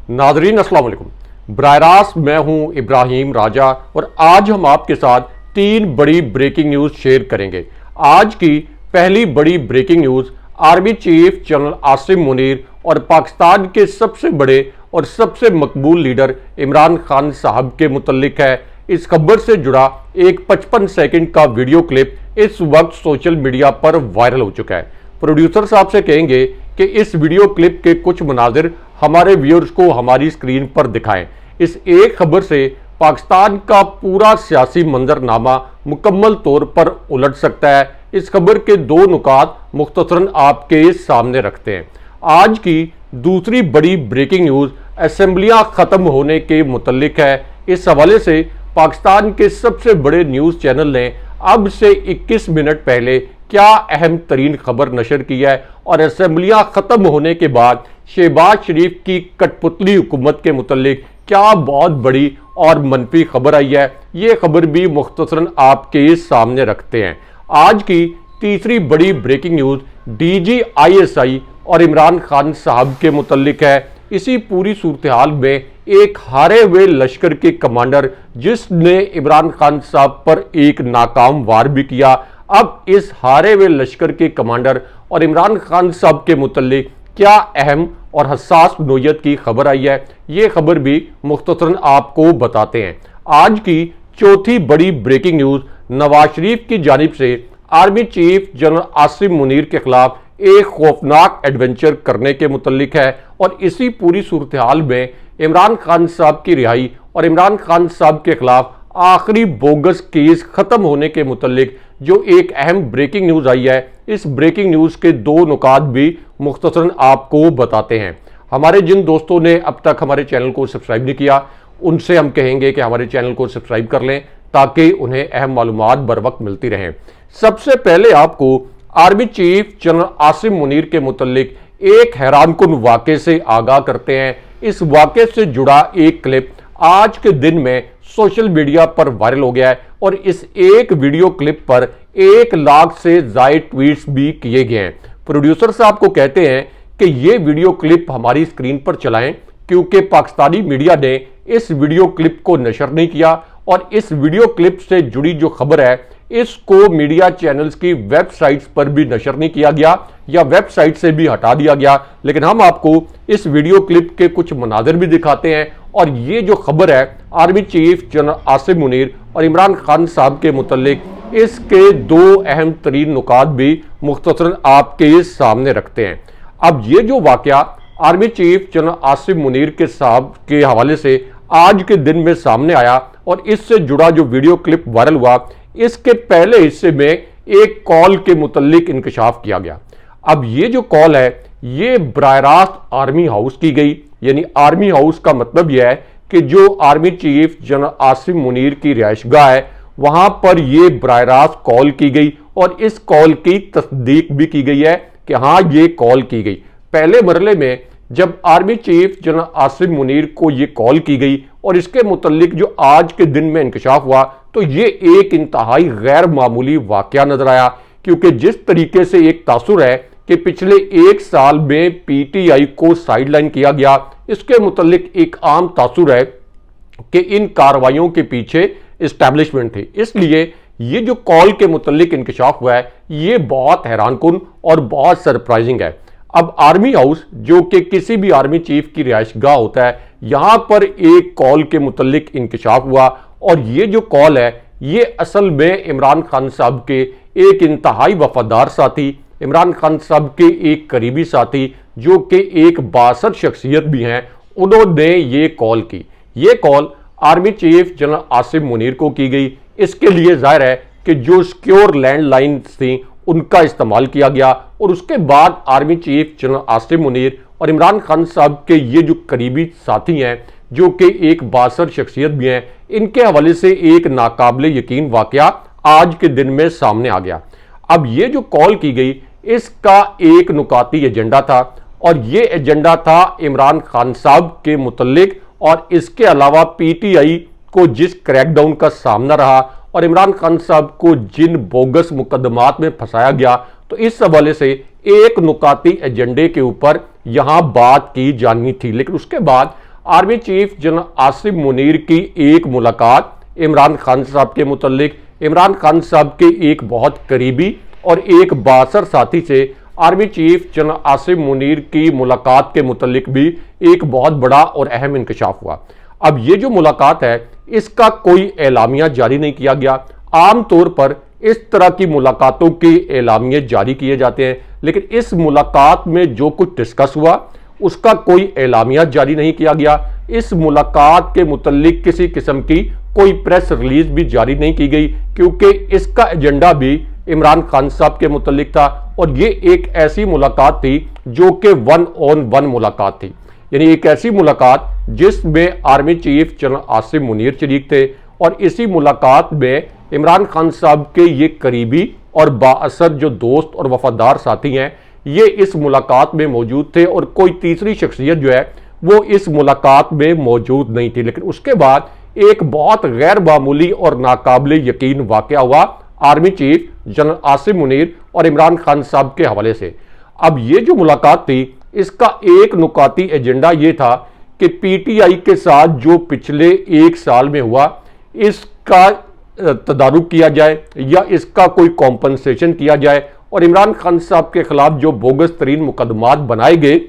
नाजरीन अस्सलाम वालेकुम। बराह रास्त मैं हूं इब्राहिम राजा और आज हम आपके साथ तीन बड़ी ब्रेकिंग न्यूज़ शेयर करेंगे। आज की पहली बड़ी breaking news army chief general Asim Munir और पाकिस्तान के सबसे बड़े और सबसे मकबूल लीडर इमरान खान साहब के मुतल्लिक है। इस खबर से जुड़ा एक 55 सेकंड का वीडियो क्लिप इस वक्त सोशल मीडिया पर वायरल हो चुका है। प्रोड्यूसर साहब से कहेंगे कि इस वीडियो क्लिप के कुछ मनाजिर हमारे व्यूअर्स को हमारी स्क्रीन पर दिखाएं। इस एक खबर से पाकिस्तान का पूरा सियासी मंजरनामा मुकम्मल तौर पर उलट सकता है। इस खबर के दो नुकात मुख्तसरन आपके सामने रखते हैं। आज की दूसरी बड़ी ब्रेकिंग न्यूज़ असेंबलियां ख़त्म होने के मुतल्लिक है। इस हवाले से पाकिस्तान के सबसे बड़े न्यूज़ चैनल ने अब से 21 मिनट पहले क्या अहम तरीन खबर नशर की है और असेंबलियां ख़त्म होने के बाद शहबाज शरीफ की कठपुतली हुकूमत के मुतल्लिक क्या बहुत बड़ी और मनफी खबर आई है, ये खबर भी मुख्तसरन आपके सामने रखते हैं। आज की तीसरी बड़ी ब्रेकिंग न्यूज़ DGISI और इमरान खान साहब के मुतल्लिक है। इसी पूरी सूरत हाल में एक हारे हुए लश्कर के कमांडर जिसने इमरान खान साहब पर एक नाकाम वार भी किया, अब इस हारे हुए लश्कर के कमांडर और इमरान खान साहब के मुतल्लिक क्या अहम और हसास नोयत की खबर आई है, ये खबर भी मुख्तसरन आपको बताते हैं। आज की चौथी बड़ी ब्रेकिंग न्यूज़ नवाज शरीफ की जानिब से army chief general Asim Munir के खिलाफ एक खौफनाक एडवेंचर करने के मुतल्लिक है और इसी पूरी सूरत हाल में इमरान खान साहब की रिहाई और इमरान खान साहब के खिलाफ आखिरी बोगस केस खत्म होने के मुतल्लिक जो एक अहम ब्रेकिंग न्यूज़ आई है, इस ब्रेकिंग न्यूज़ के दो नुकात भी मुख्तसरन आपको बताते हैं। हमारे जिन दोस्तों ने अब तक हमारे चैनल को सब्सक्राइब नहीं किया उनसे हम कहेंगे कि हमारे चैनल को सब्सक्राइब कर लें ताकि उन्हें अहम मालूमात बर वक्त मिलती रहें। सबसे पहले आपको army chief general Asim Munir के मुतल्लिक एक हैरानकुन वाक़े से आगाह करते हैं। इस वाक़े से जुड़ा एक क्लिप आज के दिन में सोशल मीडिया पर वायरल हो गया है और इस एक वीडियो क्लिप पर 1 लाख से ज़ायद ट्वीट्स भी किए गए हैं। प्रोड्यूसर साहब को कहते हैं कि ये वीडियो क्लिप हमारी स्क्रीन पर चलाएं क्योंकि पाकिस्तानी मीडिया ने इस वीडियो क्लिप को नशर नहीं किया और इस वीडियो क्लिप से जुड़ी जो खबर है इसको मीडिया चैनल्स की वेबसाइट्स पर भी नशर नहीं किया गया या वेबसाइट से भी हटा दिया गया। लेकिन हम आपको इस वीडियो क्लिप के कुछ मनाजिर भी दिखाते हैं और ये जो खबर है army chief general Asim Munir और इमरान खान साहब के मुतल्लिक इसके दो अहम तरीन नुकात भी मुख्तसरन आपके सामने रखते हैं। अब ये जो वाकया army chief general Asim Munir के साहब के हवाले से आज के दिन में सामने आया और इससे जुड़ा जो वीडियो क्लिप वायरल हुआ इसके पहले हिस्से में एक कॉल के मुतल्लिक इंकशाफ किया गया। अब ये जो कॉल है ये बराह रास्त आर्मी हाउस की गई, यानी आर्मी हाउस का मतलब यह है कि जो army chief general Asim Munir की रिहाइशगाह है वहां पर यह बराह रास्त कॉल की गई और इस कॉल की तस्दीक भी की गई है कि हाँ ये कॉल की गई। पहले मरले में जब army chief general Asim Munir को ये कॉल की गई और इसके मुतल्लिक जो आज के दिन में इंकशाफ हुआ तो ये एक इंतहाई गैर मामूली वाकया नजर आया, क्योंकि जिस तरीके से एक तासुर है कि पिछले 1 साल में PTI को साइडलाइन किया गया, इसके मुतल्लिक एक आम तासुर है कि इन कार्रवाइयों के पीछे इस्टेब्लिशमेंट थी। इसलिए ये जो कॉल के मुतल्लिक इंकशाफ हुआ है ये बहुत हैरानकुन और बहुत सरप्राइजिंग है। अब आर्मी हाउस जो कि किसी भी आर्मी चीफ की रिहाइशगाह होता है, यहां पर एक कॉल के मुतल्लिक इंकशाफ हुआ और ये जो कॉल है ये असल में इमरान खान साहब के एक इंतहाई वफादार साथी, इमरान खान साहब के एक करीबी साथी जो कि एक बासर शख्सियत भी हैं, उन्होंने ये कॉल की। ये call army chief general Asim Munir को की गई। इसके लिए जाहिर है कि जो सिक्योर लैंडलाइन थी उनका इस्तेमाल किया गया और उसके बाद army chief general Asim Munir और इमरान खान साहब के ये जो करीबी साथी हैं जो कि एक बासर शख्सियत भी हैं, इनके हवाले से एक नाकाबिले यकीन वाकया आज के दिन में सामने आ गया। अब ये जो कॉल की गई इसका एक नुकाती एजेंडा था और ये एजेंडा था इमरान खान साहब के मुतल्लिक और इसके अलावा PTI को जिस क्रैकडाउन का सामना रहा और इमरान खान साहब को जिन बोगस मुकदमात में फंसाया गया, तो इस हवाले से एक नुकाती एजेंडे के ऊपर यहां बात की जानी थी। लेकिन उसके बाद army chief general Asim Munir की एक मुलाकात इमरान खान साहब के मुतल्लिक, इमरान खान साहब के एक बहुत करीबी और एक बासर साथी से army chief general Asim Munir की मुलाकात के मुतल्लिक भी एक बहुत बड़ा और अहम इंकशाफ हुआ। अब ये जो मुलाकात है इसका कोई एलामिया जारी नहीं किया गया। आमतौर पर इस तरह की मुलाकातों के एलामिये जारी किए जाते हैं, लेकिन इस मुलाकात में जो कुछ डिस्कस हुआ उसका कोई एलामिया जारी नहीं किया गया। इस मुलाकात के मुतल्लिक किसी किस्म की कोई प्रेस रिलीज भी जारी नहीं की गई, क्योंकि इसका एजेंडा भी इमरान खान साहब के मुतल्लिक था और ये एक ऐसी मुलाकात थी जो कि 1-on-1 मुलाकात थी, यानी एक ऐसी मुलाकात जिसमें army chief general Asim Munir शरीक थे और इसी मुलाकात में इमरान खान साहब के ये करीबी और बाअसर जो दोस्त और वफादार साथी हैं ये इस मुलाकात में मौजूद थे और कोई तीसरी शख्सियत जो है वो इस मुलाकात में मौजूद नहीं थी। लेकिन उसके बाद एक बहुत गैर मामूली और नाकाबिले यकीन वाक़या हुआ army chief general Asim Munir और इमरान खान साहब के हवाले से। अब ये जो मुलाकात थी इसका एक नुकाती एजेंडा ये था कि पीटीआई के साथ जो पिछले एक साल में हुआ इसका तदारुक किया जाए या इसका कोई कॉम्पनसेशन किया जाए और इमरान खान साहब के खिलाफ जो बोगस तरीन मुकदमात बनाए गए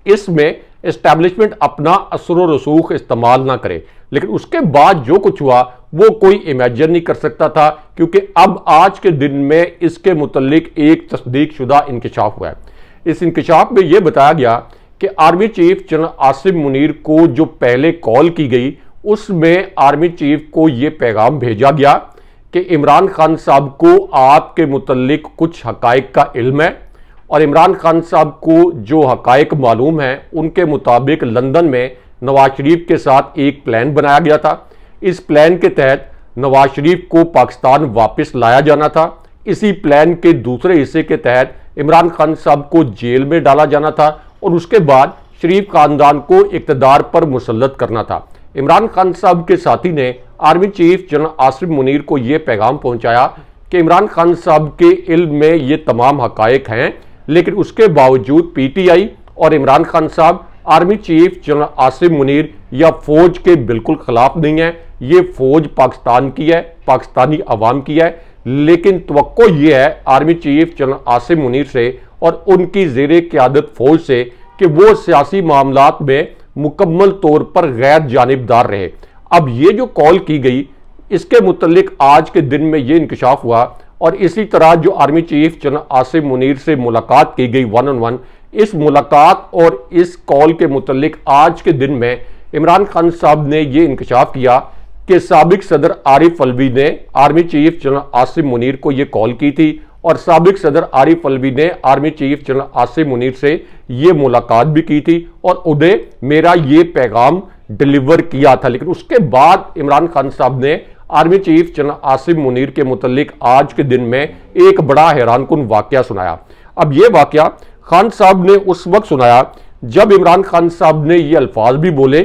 इसमें एस्टैब्लिशमेंट अपना असर रसूख इस्तेमाल ना करे। लेकिन उसके बाद जो कुछ हुआ वो कोई इमेजिन नहीं कर सकता था, क्योंकि अब आज के दिन में इसके मुतल्लिक एक तस्दीक शुदा इंकशाफ हुआ है। इस इंकशाफ में यह बताया गया कि army chief general Asim Munir को जो पहले कॉल की गई उसमें आर्मी चीफ को यह पैगाम भेजा गया कि इमरान खान साहब को आपके मुतल्लिक कुछ हकायक का इल्म है और इमरान खान साहब को जो हकायक मालूम है उनके मुताबिक लंदन में नवाज शरीफ के साथ एक प्लान बनाया गया था। इस प्लान के तहत नवाज शरीफ को पाकिस्तान वापस लाया जाना था। इसी प्लान के दूसरे हिस्से के तहत इमरान खान साहब को जेल में डाला जाना था और उसके बाद शरीफ खानदान को इक़्तिदार पर मुसल्लत करना था। इमरान खान साहब के साथी ने army chief general Asim Munir को यह पैगाम पहुंचाया कि इमरान खान साहब के इल्म में ये तमाम हकायक हैं, लेकिन उसके बावजूद पीटीआई और इमरान खान साहब army chief general Asim Munir या फौज के बिल्कुल खिलाफ नहीं है। ये फौज पाकिस्तान की है, पाकिस्तानी अवाम की है, लेकिन तवक्को ये है army chief general Asim Munir से और उनकी ज़ेरे क़यादत फौज से कि वो सियासी मामलात में मुकम्मल तौर पर गैर जानिबदार रहे। अब ये जो कॉल की गई इसके मुतल्लिक आज के दिन में ये इंकशाफ हुआ और इसी तरह जो army chief general Asim Munir से मुलाकात की गई 1-on-1, इस मुलाकात और इस कॉल के मुतल्लिक आज के दिन में इमरान खान साहब ने ये इंकशाफ किया कि साबिक सदर आरिफ अलवी ने army chief general Asim Munir को ये कॉल की थी और साबिक सदर आरिफ अलवी ने army chief general Asim Munir से ये मुलाकात भी की थी और उन्हें मेरा ये पैगाम डिलीवर किया था। लेकिन उसके बाद इमरान खान साहब ने army chief general Asim Munir के मुतल्लिक आज के दिन में एक बड़ा हैरानकुन वाकया सुनाया। अब यह वाकया खान साहब ने उस वक्त सुनाया जब इमरान खान साहब ने ये अल्फाज भी बोले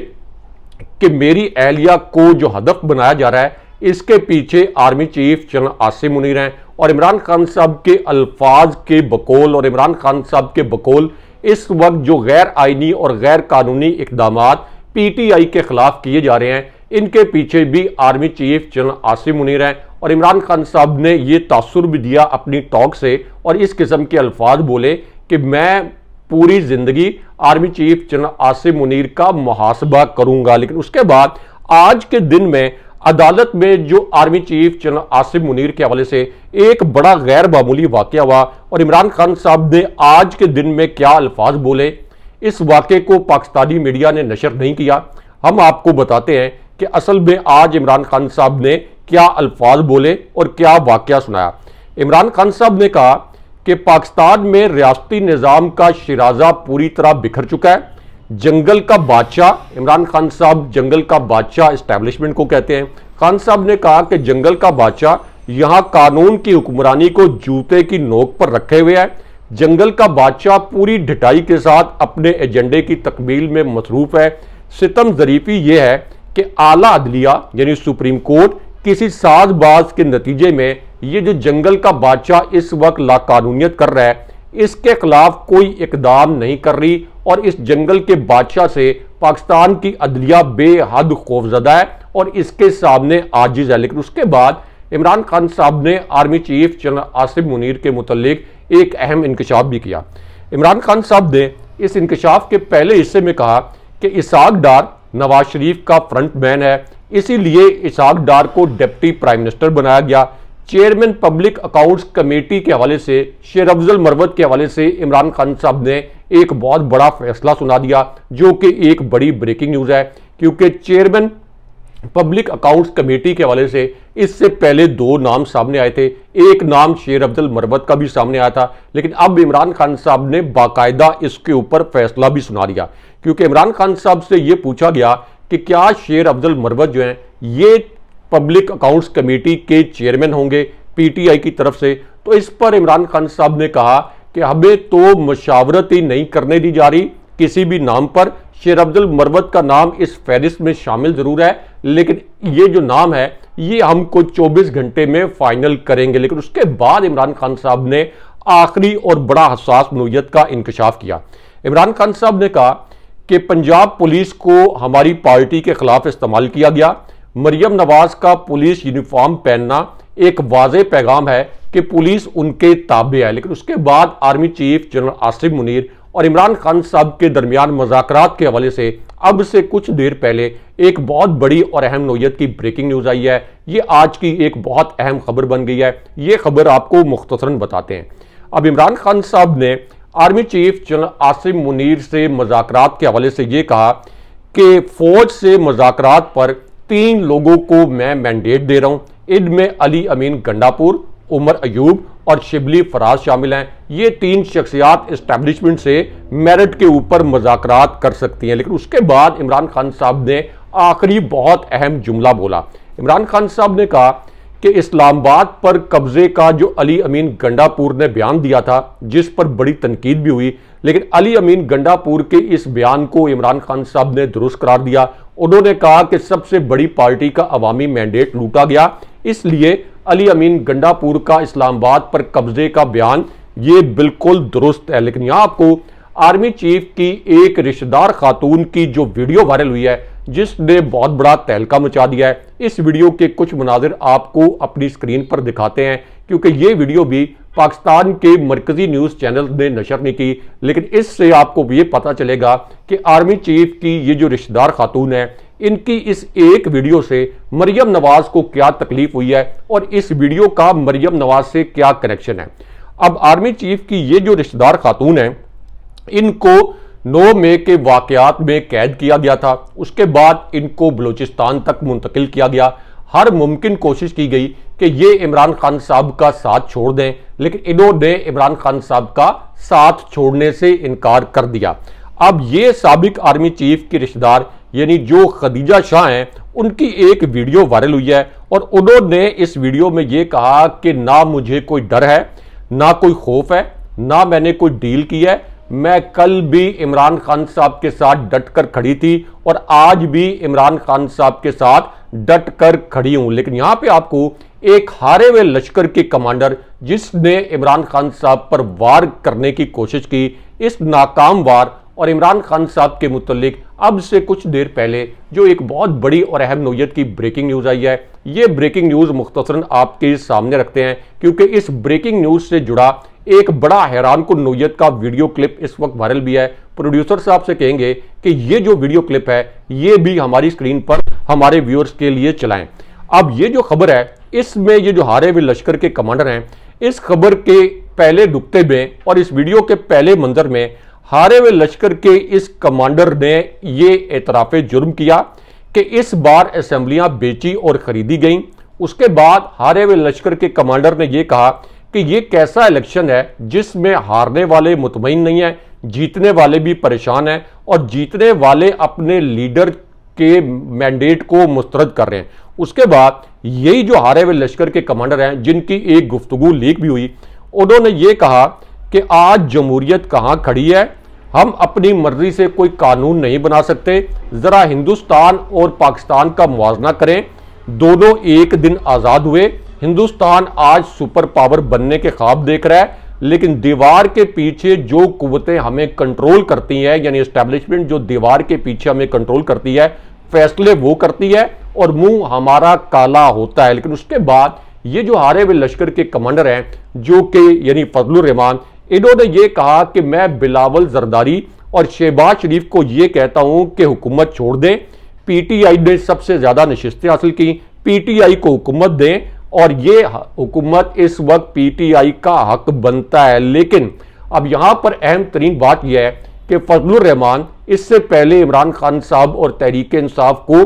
कि मेरी अहलिया को जो हदफ बनाया जा रहा है इसके पीछे army chief general Asim Munir हैं। और इमरान खान साहब के अल्फाज के बकौल और इमरान खान साहब के बकौल इस वक्त जो गैर आइनी और गैर कानूनी इकदामात पीटीआई के खिलाफ किए जा रहे हैं इनके पीछे भी army chief general Asim Munir हैं। और इमरान खान साहब ने ये तासुर भी दिया अपनी टॉक से और इस किस्म के अल्फाज बोले कि मैं पूरी जिंदगी army chief general Asim Munir का मुहासबा करूंगा। लेकिन उसके बाद आज के दिन में अदालत में जो army chief general Asim Munir के हवाले से एक बड़ा गैर मामूली वाकया हुआ और इमरान खान साहब ने आज के दिन में क्या अल्फाज बोले इस वाकये को पाकिस्तानी मीडिया ने नशर नहीं किया। हम आपको बताते हैं कि असल में आज इमरान खान साहब ने क्या अल्फाज बोले और क्या वाकया सुनाया। इमरान खान साहब ने कहा कि पाकिस्तान में रियासती निज़ाम का शिराजा पूरी तरह बिखर चुका है। जंगल का बादशाह, इमरान खान साहब जंगल का बादशाह इस्टेब्लिशमेंट को कहते हैं। खान साहब ने कहा कि जंगल का बादशाह यहां कानून की हुक्मरानी को जूते की नोक पर रखे हुए है। जंगल का बादशाह पूरी ढिठाई के साथ अपने एजेंडे की तकमील में मसरूफ है। सितम ज़रीफ़ी यह है कि आला अदलिया यानी सुप्रीम कोर्ट किसी साजबाज के नतीजे में ये जो जंगल का बादशाह इस वक्त लाकानूनियत कर रहा है इसके खिलाफ कोई इकदाम नहीं कर रही और इस जंगल के बादशाह से पाकिस्तान की अदलिया बेहद खौफजदा है और इसके सामने आजिज है। लेकिन उसके बाद इमरान खान साहब ने army chief general Asim Munir के मुतल्लिक एक अहम इंकशाफ भी किया। इमरान खान साहब ने इस इंकशाफ के पहले हिस्से में कहा कि इसहाक डार नवाज शरीफ का फ्रंट मैन है, इसीलिए इसहाक डार को डिप्टी प्राइम मिनिस्टर बनाया गया। चेयरमैन पब्लिक अकाउंट्स कमेटी के हवाले से शेर अफजल मरवत के हवाले से इमरान खान साहब ने एक बहुत बड़ा फैसला सुना दिया, जो कि एक बड़ी ब्रेकिंग न्यूज है, क्योंकि चेयरमैन पब्लिक अकाउंट्स कमेटी के हवाले से इससे पहले दो नाम सामने आए थे। एक नाम शेर अफजल मरवत का भी सामने आया था, लेकिन अब इमरान खान साहब ने बाकायदा इसके ऊपर फैसला भी सुना दिया, क्योंकि इमरान खान साहब से यह पूछा गया कि क्या शेर अफजल मरवत जो हैं ये पब्लिक अकाउंट्स कमेटी के चेयरमैन होंगे पीटीआई की तरफ से। तो इस पर इमरान खान साहब ने कहा कि हमें तो मशावरत ही नहीं करने दी जा रही किसी भी नाम पर। शेर अफजल मरवत का नाम इस फहरिस्त में शामिल जरूर है, लेकिन ये जो नाम है ये हमको 24 घंटे में फाइनल करेंगे। लेकिन उसके बाद इमरान खान साहब ने आखिरी और बड़ा हसास नौयत का इंकशाफ किया। इमरान खान साहब ने कहा कि पंजाब पुलिस को हमारी पार्टी के खिलाफ इस्तेमाल किया गया। मरियम नवाज का पुलिस यूनिफॉर्म पहनना एक वाज़े पैगाम है कि पुलिस उनके ताबे है। लेकिन उसके बाद army chief general Asim Munir और इमरान खान साहब के दरमियान मुज़ाकरात के हवाले से अब से कुछ देर पहले एक बहुत बड़ी और अहम नौयत की ब्रेकिंग न्यूज़ आई है। ये आज की एक बहुत अहम खबर बन गई है। ये खबर आपको मुख्तसरन बताते हैं। अब इमरान खान साहब ने army chief general Asim Munir से मुज़ाकरात के हवाले से ये कहा कि फौज से मुज़ाकरात पर 3 लोगों को मैं मैंडेट दे रहा हूं। इनमें अली अमीन गंडापुर, उमर अयूब और शिबली फराज शामिल हैं। ये 3 शख्सियात इस्टेब्लिशमेंट से मेरिट के ऊपर मुज़ाकरात कर सकती हैं। लेकिन उसके बाद इमरान खान साहब ने आखिरी बहुत अहम जुमला बोला। इमरान खान साहब ने कहा कि इस्लामाबाद पर कब्जे का जो अली अमीन गंडापुर ने बयान दिया था, जिस पर बड़ी तनकीद भी हुई, लेकिन अली अमीन गंडापुर के इस बयान को इमरान खान साहब ने दुरुस्त करार दिया। उन्होंने कहा कि सबसे बड़ी पार्टी का अवामी मैंडेट लूटा गया, इसलिए अली अमीन गंडापुर का इस्लामाबाद पर कब्जे का बयान ये बिल्कुल दुरुस्त है। लेकिन यहाँ आपको आर्मी चीफ की एक रिश्तेदार खातून की जो वीडियो वायरल हुई है, जिसने बहुत बड़ा तहलका मचा दिया है, इस वीडियो के कुछ मनाजिर आपको अपनी स्क्रीन पर दिखाते हैं, क्योंकि ये वीडियो भी पाकिस्तान के मरकजी न्यूज़ चैनल ने नशर नहीं की। लेकिन इससे आपको ये पता चलेगा कि आर्मी चीफ की ये जो रिश्तेदार खातून है, इनकी इस एक वीडियो से मरियम नवाज को क्या तकलीफ हुई है और इस वीडियो का मरियम नवाज से क्या कनेक्शन है। अब आर्मी चीफ की ये जो रिश्तेदार खातून है, इनको 9 मई के वाकयात में कैद किया गया था। उसके बाद इनको बलूचिस्तान तक मुंतकिल किया गया। हर मुमकिन कोशिश की गई कि ये इमरान खान साहब का साथ छोड़ दें, लेकिन इन्होंने इमरान खान साहब का साथ छोड़ने से इनकार कर दिया। अब ये साबिक आर्मी चीफ की रिश्तेदार यानी जो खदीजा शाह हैं, उनकी एक वीडियो वायरल हुई है और उन्होंने इस वीडियो में ये कहा कि ना मुझे कोई डर है, ना कोई खौफ है, ना मैंने कोई डील की है। मैं कल भी इमरान खान साहब के साथ डट कर खड़ी थी और आज भी इमरान खान साहब के साथ डट कर खड़ी हूं। लेकिन यहां पे आपको एक हारे हुए लश्कर के कमांडर, जिसने इमरान खान साहब पर वार करने की कोशिश की, इस नाकाम वार और इमरान खान साहब के मुतल्लिक अब से कुछ देर पहले जो एक बहुत बड़ी और अहम नौयत की ब्रेकिंग न्यूज़ आई है, ये ब्रेकिंग न्यूज़ मुख्तसरन आपके सामने रखते हैं, क्योंकि इस ब्रेकिंग न्यूज़ से जुड़ा एक बड़ा हैरान कुन नौयत का वीडियो क्लिप इस वक्त वायरल भी है। प्रोड्यूसर साहब से कहेंगे कि ये जो वीडियो क्लिप है ये भी हमारी स्क्रीन पर हमारे व्यूअर्स के लिए चलाएं। अब ये जो खबर है, इसमें ये जो हारे हुए लश्कर के कमांडर हैं, इस खबर के पहले नुक्ते में और इस वीडियो के पहले मंजर में हारे हुए लश्कर के इस कमांडर ने ये एतराफ़े जुर्म किया कि इस बार असेंबलियां बेची और खरीदी गईं। उसके बाद हारे हुए लश्कर के कमांडर ने यह कहा कि ये कैसा इलेक्शन है जिसमें हारने वाले मुतमईन नहीं है, जीतने वाले भी परेशान हैं और जीतने वाले अपने लीडर के मैंडेट को मुस्तरद कर रहे हैं। उसके बाद यही जो हारे हुए लश्कर के कमांडर हैं, जिनकी एक गुफ्तगू लीक भी हुई, उन्होंने ये कहा कि आज जमहूरियत कहाँ खड़ी है, हम अपनी मर्जी से कोई कानून नहीं बना सकते। जरा हिंदुस्तान और पाकिस्तान का मुवाजना करें, दोनों एक दिन आज़ाद हुए। हिंदुस्तान आज सुपर पावर बनने के ख्वाब देख रहा है। लेकिन दीवार के पीछे जो कुव्वतें हमें कंट्रोल करती हैं, यानी एस्टैब्लिशमेंट जो दीवार के पीछे हमें कंट्रोल करती है, फैसले वो करती है और मुंह हमारा काला होता है। लेकिन उसके बाद ये जो हारे हुए लश्कर के कमांडर हैं, जो कि यानी फजलुर रहमान, इन्होंने ये कहा कि मैं बिलावल जरदारी और शहबाज शरीफ को ये कहता हूं कि हुकूमत छोड़ दें। पीटीआई ने सबसे ज्यादा नशिस्तें हासिल की, पीटीआई को हुकूमत दें और ये हुकूमत इस वक्त पीटीआई का हक बनता है। लेकिन अब यहां पर अहम तरीन बात यह है कि फजलुर रहमान इससे पहले इमरान खान साहब और तहरीक इंसाफ को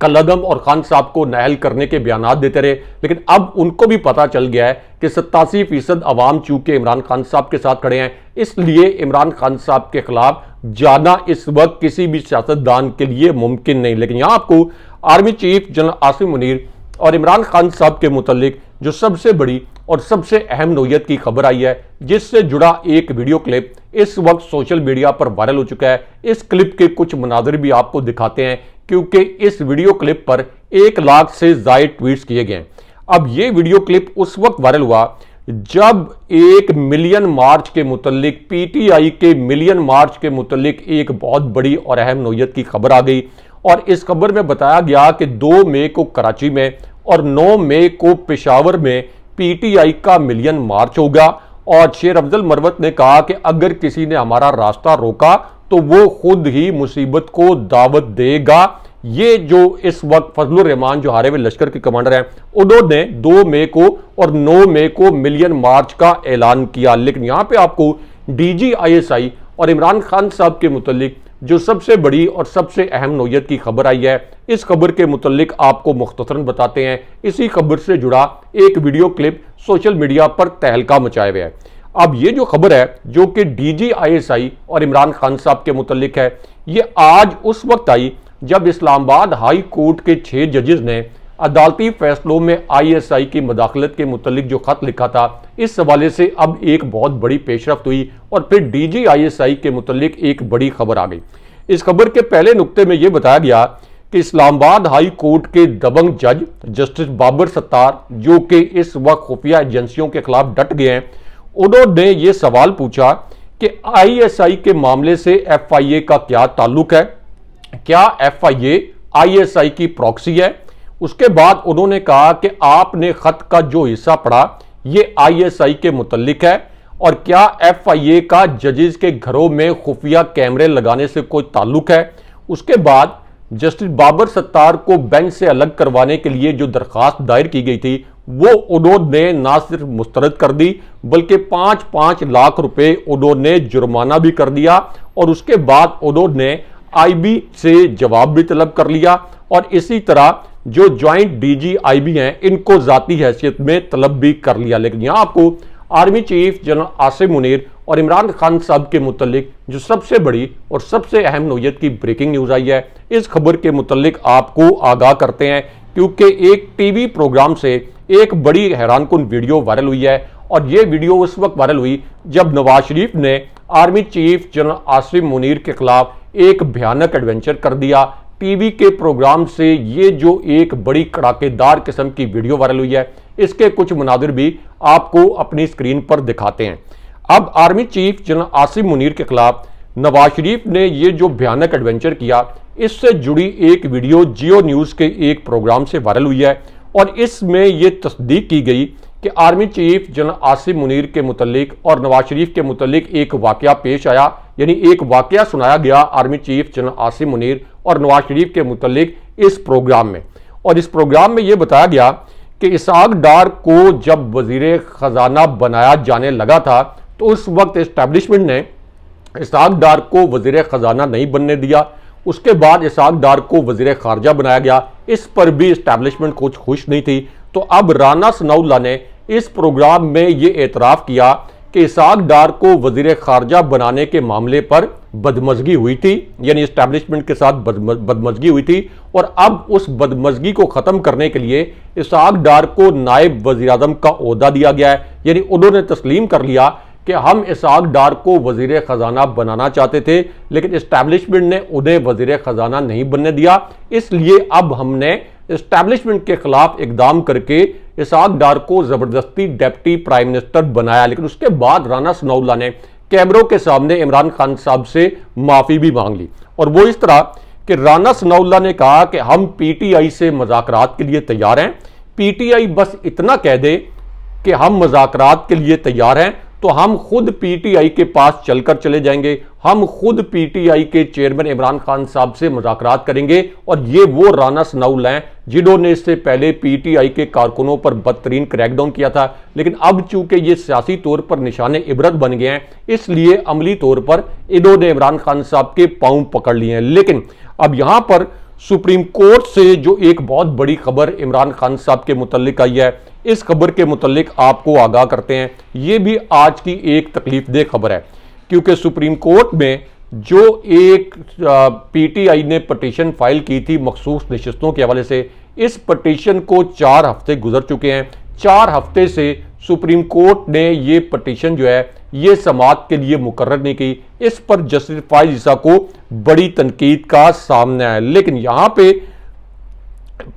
कलदम और खान साहब को नाअहल करने के बयान देते रहे, लेकिन अब उनको भी पता चल गया है कि 87% अवाम चूंकि इमरान खान साहब के साथ खड़े हैं, इसलिए इमरान खान साहब के खिलाफ जाना इस वक्त किसी भी सियासतदान के लिए मुमकिन नहीं। लेकिन यहां आपको army chief general Asim Munir और इमरान खान साहब के मुतल्लिक जो सबसे बड़ी और सबसे अहम नोयत की खबर आई है, जिससे जुड़ा एक वीडियो क्लिप इस वक्त सोशल मीडिया पर वायरल हो चुका है। इस क्लिप के कुछ मनाजिर भी आपको दिखाते हैं, क्योंकि इस वीडियो क्लिप पर 1 लाख से ज्यादा ट्वीट्स किए गए। अब ये वीडियो क्लिप उस वक्त वायरल हुआ जब 1 मिलियन मार्च के मुतल्लिक, पीटीआई के मिलियन मार्च के मुतल्लिक एक बहुत बड़ी और अहम नोयत की खबर आ गई। और इस खबर में बताया गया कि 2 मई को कराची में और 9 मई को पेशावर में पीटीआई का मिलियन मार्च होगा। और शेर अफजल मरवत ने कहा कि अगर किसी ने हमारा रास्ता रोका तो वो खुद ही मुसीबत को दावत देगा। ये जो इस वक्त फजलुर रहमान जो हारे हुए लश्कर के कमांडर हैं, उन्होंने 2 मई को और 9 मई को मिलियन मार्च का ऐलान किया। लेकिन यहां पे आपको DGISI और इमरान खान साहब के मुतल्लिक जो सबसे बड़ी और सबसे अहम नोयत की खबर आई है, इस खबर के मुतल्लिक आपको मुख्तसरन बताते हैं। इसी खबर से जुड़ा एक वीडियो क्लिप सोशल मीडिया पर तहलका मचाए हुए है। अब ये जो खबर है जो कि DGISI और इमरान खान साहब के मुतल्लिक है, ये आज उस वक्त आई जब इस्लामाबाद हाई कोर्ट के 6 जजेस ने अदालती फैसलों में ISI की मदाखलत के मुतल्लिक जो खत लिखा था, इस हवाले से अब एक बहुत बड़ी पेशरफ्त हुई और फिर DGISI के मुतल्लिक एक बड़ी खबर आ गई। इस खबर के पहले नुक्ते में यह बताया गया कि इस्लामाबाद हाई कोर्ट के दबंग जज जस्टिस बाबर सत्तार, जो कि इस वक्त खुफिया एजेंसियों के खिलाफ डट गए हैं, उन्होंने ये सवाल पूछा कि ISI के मामले से FIA का क्या ताल्लुक है, क्या FIA ISI की प्रॉक्सी है। उसके बाद उन्होंने कहा कि आपने खत का जो हिस्सा पढ़ा ये ISI के मुतल्लिक है और क्या FIA का जजेस के घरों में खुफिया कैमरे लगाने से कोई ताल्लुक है। उसके बाद जस्टिस बाबर सत्तार को बेंच से अलग करवाने के लिए जो दरखास्त दायर की गई थी, वो उन्होंने ना सिर्फ मुस्तरद कर दी बल्कि 5-5 लाख रुपए उन्होंने जुर्माना भी कर दिया। और उसके बाद उन्होंने IB से जवाब भी तलब कर लिया और इसी तरह जो ज्वाइंट DG IB हैं, इनको जाती हैसियत में तलब भी कर लिया। लेकिन यहां आपको army chief general Asim Munir और इमरान खान साहब के मुतल्लिक जो सबसे बड़ी और सबसे अहम नोयत की ब्रेकिंग न्यूज आई है, इस खबर के मुतल्लिक आपको आगाह करते हैं, क्योंकि एक टीवी प्रोग्राम से एक बड़ी हैरानकुन वीडियो वायरल हुई है। और यह वीडियो उस वक्त वायरल हुई जब नवाज शरीफ ने army chief general Asim Munir के खिलाफ एक भयानक एडवेंचर कर दिया। टीवी के प्रोग्राम से ये जो एक बड़ी कड़ाकेदार किस्म की वीडियो वायरल हुई है, इसके कुछ मनादिर भी आपको अपनी स्क्रीन पर दिखाते हैं। अब army chief general Asim Munir के खिलाफ नवाज शरीफ ने ये जो भयानक एडवेंचर किया, इससे जुड़ी एक वीडियो जियो न्यूज के एक प्रोग्राम से वायरल हुई है और इसमें यह तस्दीक की गई कि army chief general Asim Munir के मुतल्लिक और नवाज शरीफ के मुतल्लिक एक वाकया पेश आया, यानी एक वाकया सुनाया गया army chief general Asim Munir और नवाज शरीफ के मुतल्लिक इस प्रोग्राम में। और इस प्रोग्राम में यह बताया गया कि इसहाक डार को जब वजीर खजाना बनाया जाने लगा था, तो उस वक्त एस्टैब्लिशमेंट ने इसहाक डार को वजीर खजाना नहीं बनने दिया। उसके बाद इसहाक डार को वजीर खारजा बनाया गया, इस पर भी एस्टैब्लिशमेंट कुछ खुश नहीं थी। तो अब राना सनाउल्लाह ने इस प्रोग्राम में यह एतराफ़ किया कि इसहाक डार को वजीर खारजा बनाने के मामले पर बदमज़गी हुई थी, यानी एस्टैब्लिशमेंट के साथ बदमज़गी हुई थी। और अब उस बदमज़गी को ख़त्म करने के लिए इसहाक डार को नायब वज़ीर आज़म का ओहदा दिया गया है, यानी उन्होंने तस्लीम कर लिया कि हम इसहाक डार को वजीर खजाना बनाना चाहते थे, लेकिन एस्टैब्लिशमेंट ने उन्हें वजीर खजाना नहीं बनने दिया। इसलिए अब हमने एस्टैब्लिशमेंट के खिलाफ इकदाम करके इसहाक डार को जबरदस्ती डिप्टी प्राइम मिनिस्टर बनाया, लेकिन उसके बाद राना सनाउल्लाह ने कैमरों के सामने इमरान खान साहब से माफी भी मांग ली। और वो इस तरह कि राना सनाउल्लाह ने कहा कि हम पीटीआई से मुज़ाकरात के लिए तैयार हैं, पीटीआई बस इतना कह दे कि हम मुज़ाकरात के लिए तैयार हैं तो हम खुद पीटीआई के पास चलकर चले जाएंगे, हम खुद पीटीआई के चेयरमैन इमरान खान साहब से मुज़ाकरात करेंगे। और ये वो राना सनाउल्लाह हैं जिन्होंने इससे पहले पीटीआई के कारकुनों पर बदतरीन क्रैकडाउन किया था, लेकिन अब चूंकि ये सियासी तौर पर निशाने इबरत बन गए हैं, इसलिए अमली तौर पर इन्होंने इमरान खान साहब के पांव पकड़ लिए हैं। लेकिन अब यहां पर सुप्रीम कोर्ट से जो एक बहुत बड़ी खबर इमरान खान साहब के मुतल्लिक आई है, इस खबर के मुतल्लिक आपको आगाह करते हैं। ये भी आज की एक तकलीफदेह खबर है, क्योंकि सुप्रीम कोर्ट में जो एक पीटीआई ने पटिशन फाइल की थी मखसूस नशिस्तों के हवाले से, इस पटिशन को 4 हफ्ते गुजर चुके हैं। 4 हफ्ते से सुप्रीम कोर्ट ने ये पटिशन जो है ये समाअत के लिए मुकर्रर नहीं की। इस पर जस्टिस फाइज ईसा को बड़ी तनकीद का सामना है। लेकिन यहां पे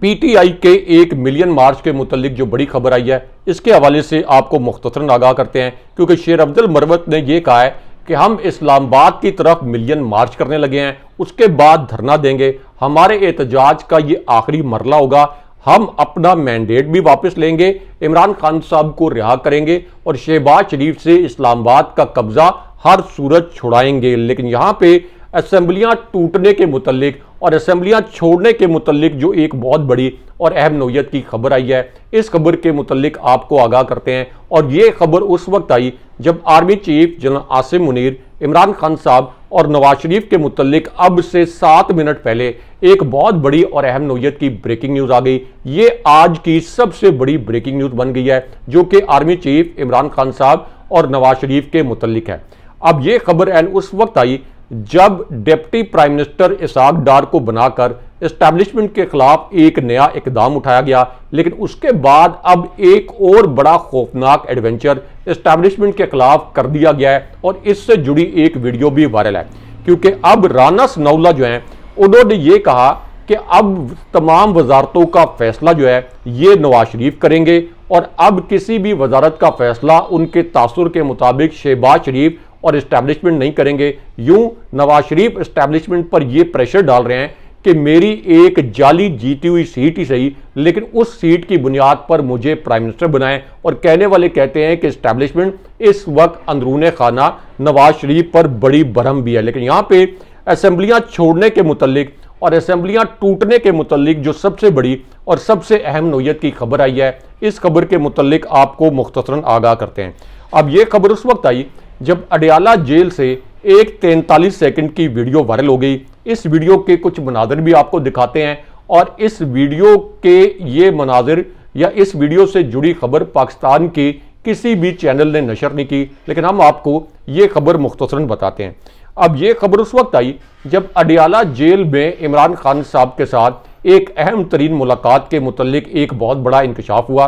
पीटीआई के 1 मिलियन मार्च के मुतालिक जो बड़ी खबर आई है, इसके हवाले से आपको मुख्तसरन आगाह करते हैं, क्योंकि शेर अब्दुल मरवत ने यह कहा है कि हम इस्लामाबाद की तरफ मिलियन मार्च करने लगे हैं, उसके बाद धरना देंगे, हमारे एहतजाज का ये आखिरी मरला होगा, हम अपना मैंडेट भी वापस लेंगे, इमरान खान साहब को रिहा करेंगे और शहबाज शरीफ से इस्लामाबाद का कब्जा हर सूरत छुड़ाएंगे। लेकिन यहां पे असेंबलियां टूटने के मुतल्लिक और असेंबलियां छोड़ने के मुतल्लिक जो एक बहुत बड़ी और अहम नौयत की खबर आई है, इस खबर के मुतल्लिक आपको आगाह करते हैं। और ये खबर उस वक्त आई जब army chief general Asim Munir, Imran Khan साहब और नवाज शरीफ के मुतल्लिक अब से 7 मिनट पहले एक बहुत बड़ी और अहम नौयत की ब्रेकिंग न्यूज आ गई। ये आज की सबसे बड़ी ब्रेकिंग न्यूज बन गई है, जो कि आर्मी चीफ इमरान खान साहब और नवाज शरीफ के मुतल्लिक है। अब ये खबर उस वक्त आई जब डिप्टी प्राइम मिनिस्टर इसहाक डार को बनाकर एस्टैब्लिशमेंट के खिलाफ एक नया इकदाम उठाया गया। लेकिन उसके बाद अब एक और बड़ा खौफनाक एडवेंचर एस्टैब्लिशमेंट के खिलाफ कर दिया गया है और इससे जुड़ी एक वीडियो भी वायरल है, क्योंकि अब राना सनाउल्लाह जो हैं उन्होंने ये कहा कि अब तमाम वजारतों का फैसला जो है ये नवाज शरीफ करेंगे और अब किसी भी वजारत का फैसला उनके तासुर के मुताबिक शहबाज शरीफ और एस्टैब्लिशमेंट नहीं करेंगे। यूं नवाज शरीफ एस्टैब्लिशमेंट पर यह प्रेशर डाल रहे हैं कि मेरी एक जाली जीती हुई सीट ही सही, लेकिन उस सीट की बुनियाद पर मुझे प्राइम मिनिस्टर बनाएं। और कहने वाले कहते हैं कि एस्टैब्लिशमेंट इस वक्त अंदरूने खाना नवाज शरीफ पर बड़ी बरहम भी है। लेकिन यहां पे असेंबलियां छोड़ने के मुतल्लिक और असेंबलियां टूटने के मुतल्लिक जो सबसे बड़ी और सबसे अहम नौयत की खबर आई है, इस खबर के मुतल्लिक आपको मुख्तसरन आगाह करते हैं। अब यह खबर उस वक्त आई जब अडयाला जेल से एक 43 सेकंड की वीडियो वायरल हो गई। इस वीडियो के कुछ मनाजिर भी आपको दिखाते हैं और इस वीडियो के ये मनाजिर या इस वीडियो से जुड़ी खबर पाकिस्तान की किसी भी चैनल ने नशर नहीं की, लेकिन हम आपको ये खबर मुख्तसरन बताते हैं। अब ये खबर उस वक्त आई जब अडयाला जेल में इमरान खान साहब के साथ एक अहम तरीन मुलाकात के मुतल्लिक एक बहुत बड़ा इंकशाफ हुआ।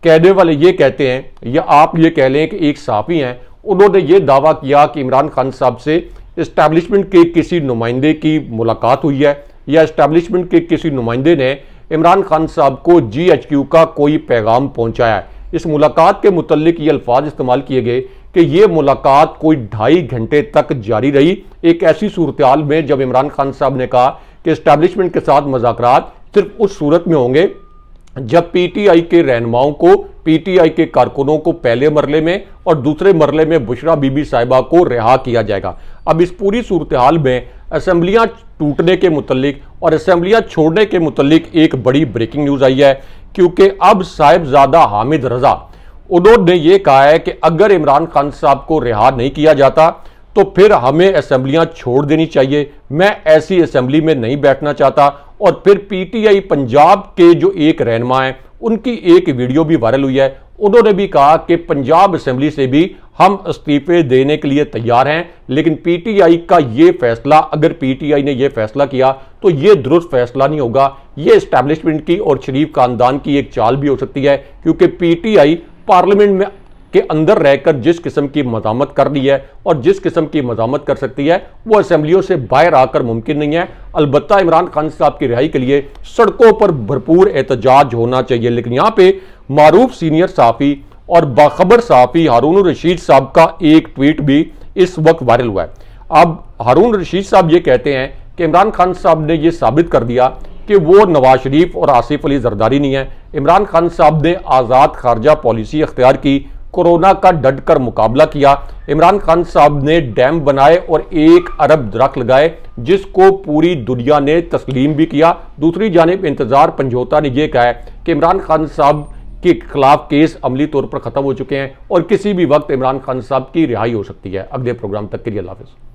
कहने वाले ये कहते हैं या आप ये कह लें कि एक सहाफ़ी हैं, उन्होंने ये दावा किया कि इमरान खान साहब से इस्टेब्लिशमेंट के किसी नुमाइंदे की मुलाकात हुई है या इस्टेब्लिशमेंट के किसी नुमाइंदे ने इमरान खान साहब को GHQ का कोई पैगाम पहुंचाया है। इस मुलाकात के मुतल्लिक ये अल्फाज इस्तेमाल किए गए कि ये मुलाकात कोई 2.5 घंटे तक जारी रही, एक ऐसी सूरत हाल में जब इमरान खान साहब ने कहा कि इस्टेब्लिशमेंट के साथ मुज़ाकरात सिर्फ उस सूरत में होंगे जब पीटीआई के रहनुमाओं को, पीटीआई के कारकुनों को पहले मरले में और दूसरे मरले में बुशरा बीबी साहिबा को रिहा किया जाएगा। अब इस पूरी सूरत हाल में असेंबलियां टूटने के मुतल्लिक और असेंबलियां छोड़ने के मुतल्लिक एक बड़ी ब्रेकिंग न्यूज आई है, क्योंकि अब साहिबजादा हामिद रजा उन्होंने ये कहा है कि अगर इमरान खान साहब को रिहा नहीं किया जाता तो फिर हमें असेंबलियां छोड़ देनी चाहिए, मैं ऐसी असेंबली में नहीं बैठना चाहता। और फिर पीटीआई पंजाब के जो एक रहनुमा है उनकी एक वीडियो भी वायरल हुई है, उन्होंने भी कहा कि पंजाब असेंबली से भी हम इस्तीफे देने के लिए तैयार हैं, लेकिन पीटीआई का ये फैसला, अगर पीटीआई ने यह फैसला किया तो यह दुरुस्त फैसला नहीं होगा, यह एस्टैब्लिशमेंट की और शरीफ खानदान की एक चाल भी हो सकती है, क्योंकि पीटीआई पार्लियामेंट में के अंदर रहकर जिस किस्म की मज़ामत कर दी है और जिस किस्म की मज़ामत कर सकती है वो असेंबलियों से बाहर आकर मुमकिन नहीं है। अलबत्ता इमरान खान साहब की रिहाई के लिए सड़कों पर भरपूर एहतजाज होना चाहिए। लेकिन यहाँ पे मारूफ सीनियर सहाफ़ी और बाखबर सहाफ़ी हारून रशीद साहब का एक ट्वीट भी इस वक्त वायरल हुआ है। अब हारून रशीद साहब ये कहते हैं कि इमरान खान साहब ने ये साबित कर दिया कि वो नवाज शरीफ और आसिफ अली जरदारी नहीं है। इमरान खान साहब ने आज़ाद खारजा पॉलिसी अख्तियार की, कोरोना का डट कर मुकाबला किया। इमरान खान साहब ने डैम बनाए और 1 अरब दरख्त लगाए जिसको पूरी दुनिया ने तस्लीम भी किया। दूसरी जानिब इंतजार पंजोता ने यह कहा है कि इमरान खान साहब के खिलाफ केस अमली तौर पर खत्म हो चुके हैं और किसी भी वक्त इमरान खान साहब की रिहाई हो सकती है। अगले प्रोग्राम तक के लिए अल्लाह हाफ़िज़।